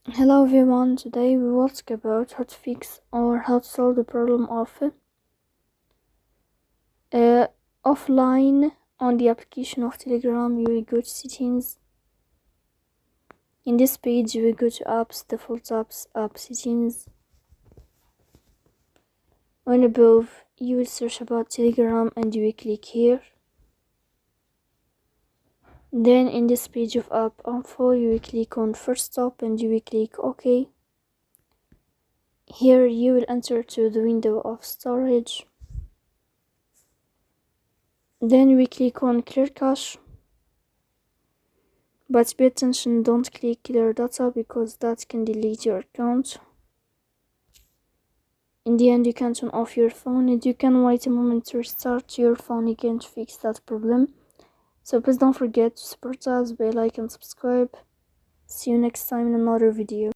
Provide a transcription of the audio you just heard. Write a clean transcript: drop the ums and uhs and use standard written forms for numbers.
Hello everyone, today we will talk about how to fix or how to solve the problem of offline on the application of Telegram. You will go to settings. In this page you will go to apps, default apps, app settings. On above you will search about Telegram and you will click here. Then in this page of app info you will click on first stop and you will click OK. Here you will enter to the window of storage. Then we click on clear cache, but pay attention, don't click clear data because that can delete your account. In the end you can turn off your phone and you can wait a moment to restart your phone again to fix that problem. So please don't forget to support us by like and subscribe. See you next time in another video.